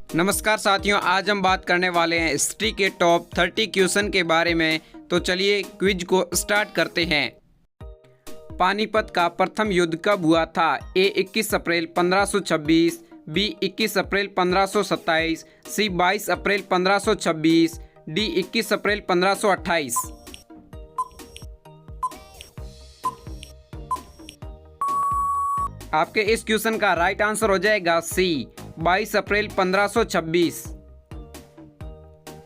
नमस्कार साथियों, आज हम बात करने वाले हैं हिस्ट्री के टॉप 30 क्वेश्चन के बारे में। तो चलिए क्विज को स्टार्ट करते हैं। पानीपत का प्रथम युद्ध कब हुआ था? ए 21 अप्रैल 1526, बी 21 अप्रैल 1527, सी 22 अप्रैल 1526, डी 21 अप्रैल 1528। आपके इस क्वेश्चन का राइट आंसर हो जाएगा सी 22 अप्रैल 1526।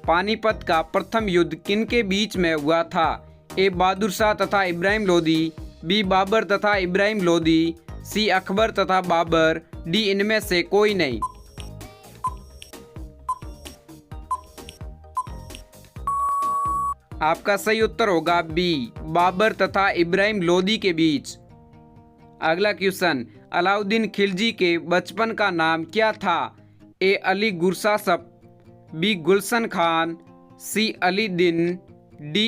पानीपत का प्रथम युद्ध किनके बीच में हुआ था? ए बहादुर शाह तथा इब्राहिम लोदी, बी बाबर तथा इब्राहिम लोदी, सी अकबर तथा बाबर, डी इनमें से कोई नहीं। आपका सही उत्तर होगा बी बाबर तथा इब्राहिम लोदी के बीच। अगला क्वेश्चन, अलाउद्दीन खिलजी के बचपन का नाम क्या था? ए अली गुरसासप, बी गुलशन खान, सी अली दिन, डी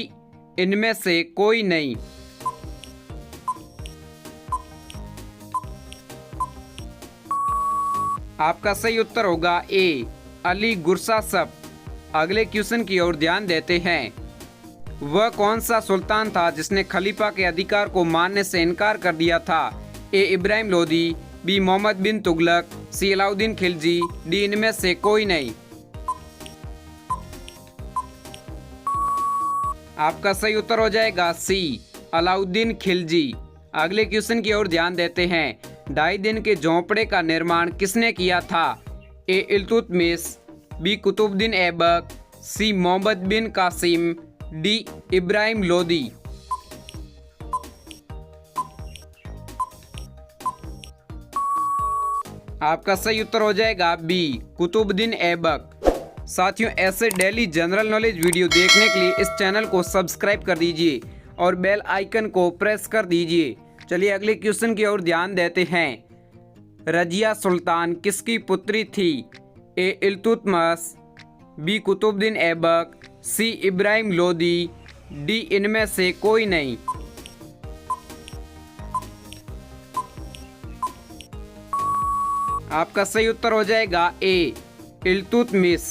इनमें से कोई नहीं। आपका सही उत्तर होगा ए अली गुरसासप। अगले क्वेश्चन की ओर ध्यान देते हैं। वह कौन सा सुल्तान था जिसने खलीफा के अधिकार को मानने से इनकार कर दिया था? ए इब्राहिम लोदी, बी मोहम्मद बिन तुगलक, सी अलाउद्दीन खिलजी, डी इनमें से कोई नहीं। आपका सही उत्तर हो जाएगा सी अलाउद्दीन खिलजी। अगले क्वेश्चन की ओर ध्यान देते हैं। 2.5 दिन के झोंपड़े का निर्माण किसने किया था? ए इल्तुतमिश, बी कुतुबुद्दीन ऐबक, सी मोहम्मद बिन कासिम, डी इब्राहिम लोदी। आपका सही उत्तर हो जाएगा बी कुतुबुद्दीन ऐबक। साथियों, ऐसे डेली जनरल नॉलेज वीडियो देखने के लिए इस चैनल को सब्सक्राइब कर दीजिए और बेल आइकन को प्रेस कर दीजिए। चलिए अगले क्वेश्चन की ओर ध्यान देते हैं। रजिया सुल्तान किसकी पुत्री थी? ए इल्तुतमिश, बी कुतुबुद्दीन ऐबक, सी इब्राहिम लोदी, डी इनमें से कोई नहीं। आपका सही उत्तर हो जाएगा ए इल्तुतमिश।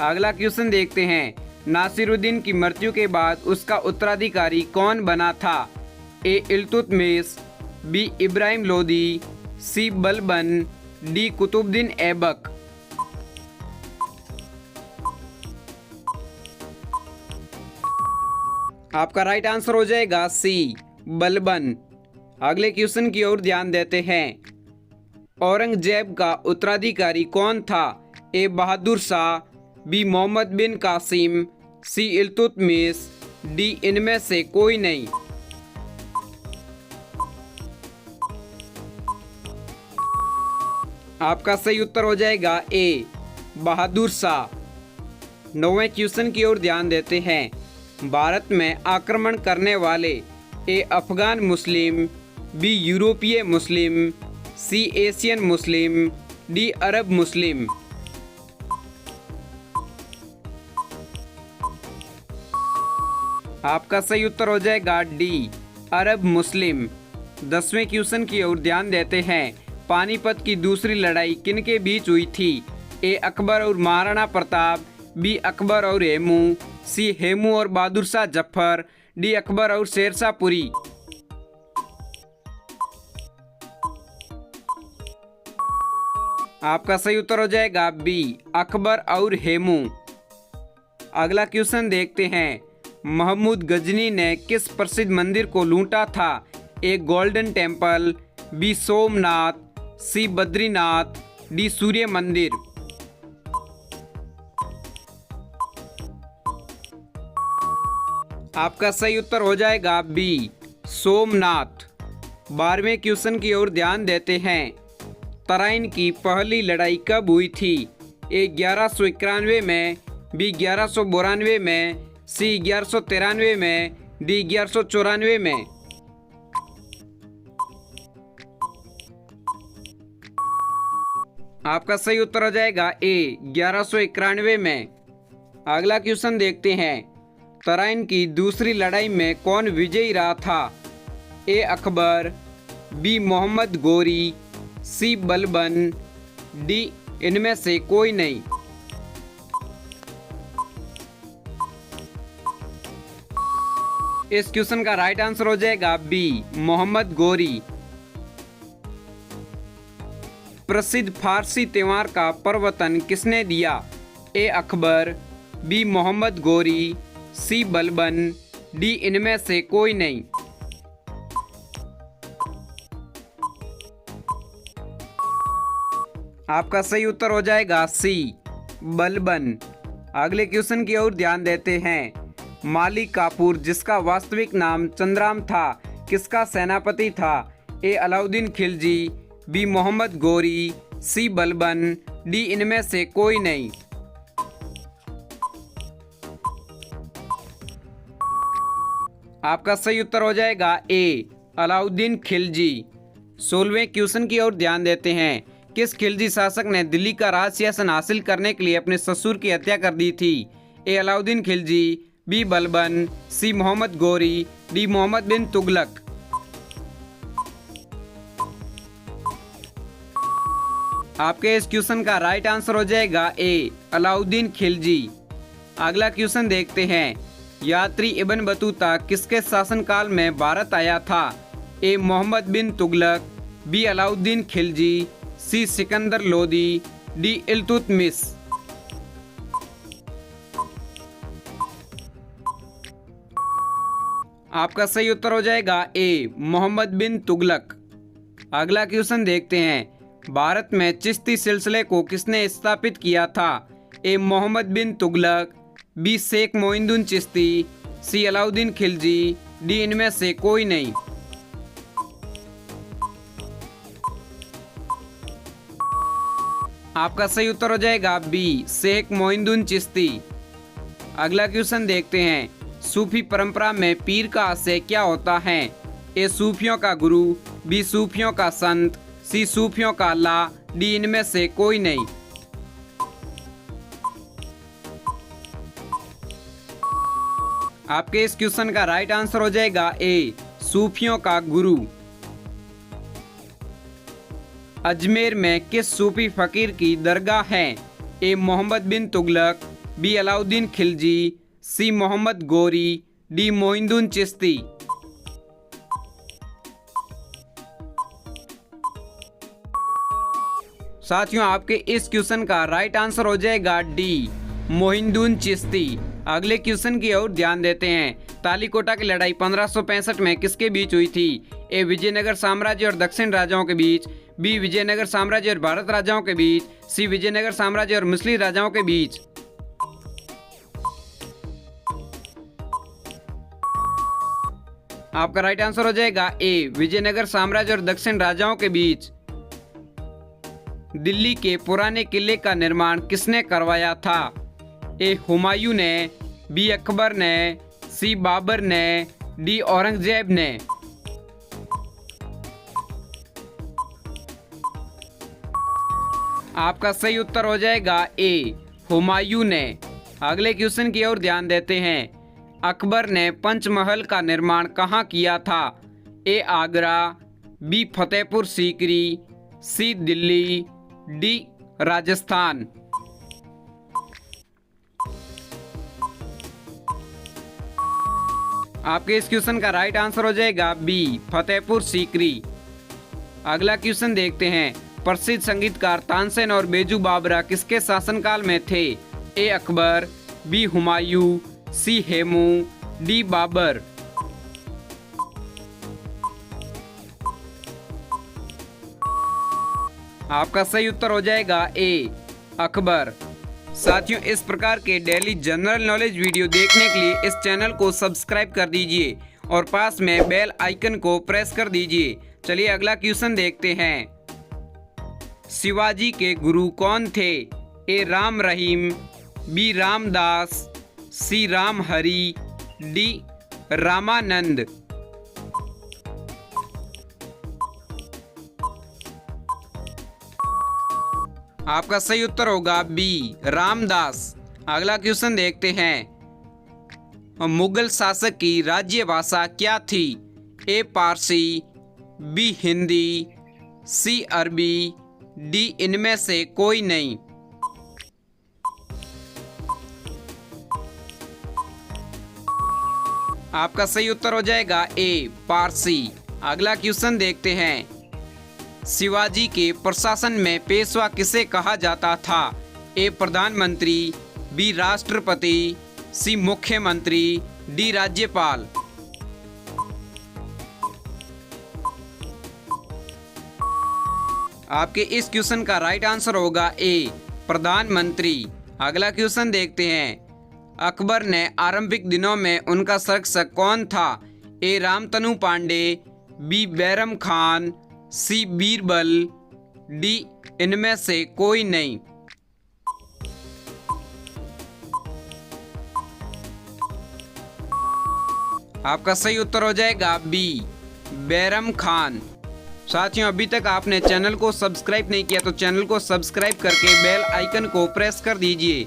अगला क्वेश्चन देखते हैं। नासिरुद्दीन की मृत्यु के बाद उसका उत्तराधिकारी कौन बना था? ए इल्तुतमिश, बी इब्राहिम लोदी, सी बलबन, डी कुतुबुद्दीन ऐबक। आपका राइट आंसर हो जाएगा सी बलबन। अगले क्वेश्चन की ओर ध्यान देते हैं। औरंगजेब का उत्तराधिकारी कौन था? ए बहादुर शाह, बी मोहम्मद बिन कासिम, सी इल्तुतमिश, डी इनमें से कोई नहीं। आपका सही उत्तर हो जाएगा ए बहादुर शाह। 9वें क्वेश्चन की ओर ध्यान देते हैं। भारत में आक्रमण करने वाले ए अफगान मुस्लिम, बी यूरोपीय मुस्लिम, सी एशियन मुस्लिम, डी अरब मुस्लिम। आपका सही उत्तर हो जाएगा डी अरब मुस्लिम। 10वें क्वेश्चन की ओर ध्यान देते हैं। पानीपत की दूसरी लड़ाई किनके बीच हुई थी? ए अकबर और महाराणा प्रताप, बी अकबर और हेमू, सी हेमू और बहादुर शाह जफर, डी अकबर और शेरशाह पुरी। आपका सही उत्तर हो जाएगा बी अकबर और हेमू। अगला क्वेश्चन देखते हैं। महमूद गजनी ने किस प्रसिद्ध मंदिर को लूटा था? ए गोल्डन टेम्पल, बी सोमनाथ, सी बद्रीनाथ, डी सूर्य मंदिर। आपका सही उत्तर हो जाएगा बी सोमनाथ। 12वें क्वेश्चन की ओर ध्यान देते हैं। तराइन की पहली लड़ाई कब हुई थी? ए 1191 में, बी 1192 में, सी 1193 में, डी 1194 में। आपका सही उत्तर हो जाएगा ए 1191 में। अगला क्वेश्चन देखते हैं। तराइन की दूसरी लड़ाई में कौन विजयी रहा था? ए अकबर, बी मोहम्मद गोरी, सी बलबन, डी इनमें से कोई नहीं। इस क्वेश्चन का राइट आंसर हो जाएगा बी, मोहम्मद गोरी। प्रसिद्ध फारसी त्योहार का प्रवर्तन किसने दिया? ए अकबर, बी मोहम्मद गोरी, सी बलबन, डी इनमें से कोई नहीं। आपका सही उत्तर हो जाएगा सी, बलबन। अगले क्वेश्चन की ओर ध्यान देते हैं। मालिक काफूर, जिसका वास्तविक नाम चंद्राम था, किसका सेनापति था? ए अलाउद्दीन खिलजी, बी मोहम्मद गोरी, सी बलबन, डी इनमें से कोई नहीं। आपका सही उत्तर हो जाएगा ए, अलाउद्दीन खिलजी। 16वें क्वेश्चन की ओर ध्यान देते हैं। किस खिलजी शासक ने दिल्ली का राज सिंहासन हासिल करने के लिए अपने ससुर की हत्या कर दी थी? ए अलाउद्दीन खिलजी, बी बलबन, सी मोहम्मद गोरी, डी मोहम्मद बिन तुगलक। आपके इस क्वेश्चन का राइट आंसर हो जाएगा ए, अलाउद्दीन खिलजी। अगला क्वेश्चन देखते हैं। यात्री इब्न बतूता किसके शासनकाल में भारत आया था? ए मोहम्मद बिन तुगलक, बी अलाउद्दीन खिलजी, सी सिकंदर लोदी, डी इल्तुतमिश। आपका सही उत्तर हो जाएगा ए, मोहम्मद बिन तुगलक। अगला क्वेश्चन देखते हैं। भारत में चिश्ती सिलसिले को किसने स्थापित किया था? ए मोहम्मद बिन तुगलक, बी शेख मोइनुद्दीन चिश्ती, सी अलाउद्दीन खिलजी, डी इनमें से कोई नहीं। आपका सही उत्तर हो जाएगा बी, शेख मोइनुद्दीन चिश्ती। अगला क्वेश्चन देखते हैं। सूफी परंपरा में पीर का आशय क्या होता है? ए सूफियों का गुरु, बी सूफियों का संत, सी सूफियों का अल्लाह, डी इनमें से कोई नहीं। आपके इस क्वेश्चन का राइट आंसर हो जाएगा ए, सूफियों का गुरु। अजमेर में किस सूफी फकीर की दरगाह है? ए मोहम्मद बिन तुगलक, बी अलाउद्दीन खिलजी, सी मोहम्मद गोरी, डी मोइनुद्दीन चिश्ती। साथियों, आपके इस क्वेश्चन का राइट आंसर हो जाएगा डी, मोइनुद्दीन चिश्ती। अगले क्वेश्चन की ओर ध्यान देते हैं। तालीकोटा की लड़ाई 1565 में किसके बीच हुई थी? ए विजयनगर साम्राज्य और दक्षिण राजाओं के बीच, बी विजयनगर साम्राज्य और भारत राजाओं के बीच, सी विजयनगर साम्राज्य और मुस्लिम राजाओं के बीच। आपका राइट आंसर हो जाएगा ए, विजयनगर साम्राज्य और दक्षिण राजाओं के बीच। दिल्ली के पुराने किले का निर्माण किसने करवाया था? ए हुमायूं ने, बी अकबर ने, सी बाबर ने, डी औरंगजेब ने। आपका सही उत्तर हो जाएगा ए, हुमायूं ने। अगले क्वेश्चन की ओर ध्यान देते हैं। अकबर ने पंचमहल का निर्माण कहाँ किया था? ए आगरा, बी फतेहपुर सीकरी, सी दिल्ली, डी राजस्थान। आपके इस क्वेश्चन का राइट आंसर हो जाएगा बी, फतेहपुर सीकरी। अगला क्वेश्चन देखते हैं। प्रसिद्ध संगीतकार तानसेन और बेजू बाबरा किसके शासनकाल में थे? ए अकबर, बी हुमायूं, सी हेमू, डी बाबर। आपका सही उत्तर हो जाएगा ए, अकबर। साथियों, इस प्रकार के डेली जनरल नॉलेज वीडियो देखने के लिए इस चैनल को सब्सक्राइब कर दीजिए और पास में बेल आइकन को प्रेस कर दीजिए। चलिए अगला क्वेश्चन देखते हैं। शिवाजी के गुरु कौन थे? ए राम रहीम, बी रामदास, सी राम हरि, डी रामानंद। आपका सही उत्तर होगा बी, रामदास। अगला क्वेश्चन देखते हैं। मुगल शासक की राज्य भाषा क्या थी? ए पारसी, बी हिंदी, सी अरबी, डी इनमें से कोई नहीं। आपका सही उत्तर हो जाएगा ए पारसी। अगला क्वेश्चन देखते हैं। शिवाजी के प्रशासन में पेशवा किसे कहा जाता था? ए प्रधानमंत्री, बी राष्ट्रपति, सी मुख्यमंत्री, डी राज्यपाल। आपके इस क्वेश्चन का राइट आंसर होगा ए प्रधानमंत्री। अगला क्वेश्चन देखते हैं। अकबर ने आरंभिक दिनों में उनका संरक्षक कौन था? ए रामतनु पांडे, बी बैरम खान, सी बीरबल, डी इनमें से कोई नहीं। आपका सही उत्तर हो जाएगा बी बैरम खान। साथियों, अभी तक आपने चैनल को सब्सक्राइब नहीं किया तो चैनल को सब्सक्राइब करके बेल आइकन को प्रेस कर दीजिए।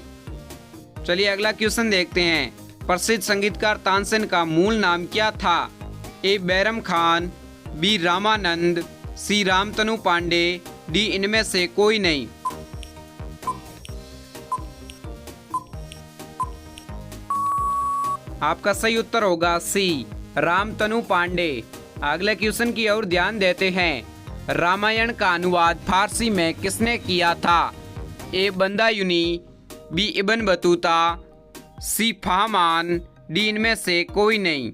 चलिए अगला क्वेश्चन देखते हैं। प्रसिद्ध संगीतकार तानसेन का मूल नाम क्या था? ए बैरम खान, बी रामानंद, सी रामतनु पांडे, डी इनमें से कोई नहीं। आपका सही उत्तर होगा सी रामतनु पांडे। अगले क्वेश्चन की ओर ध्यान देते हैं। रामायण का अनुवाद फारसी में किसने किया था? ए बंदायुनी, बी इब्न बतूता, सी फहमान, डी इनमें से कोई नहीं।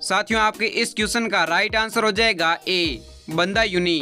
साथियों, आपके इस क्वेश्चन का राइट आंसर हो जाएगा ए बंदायुनी।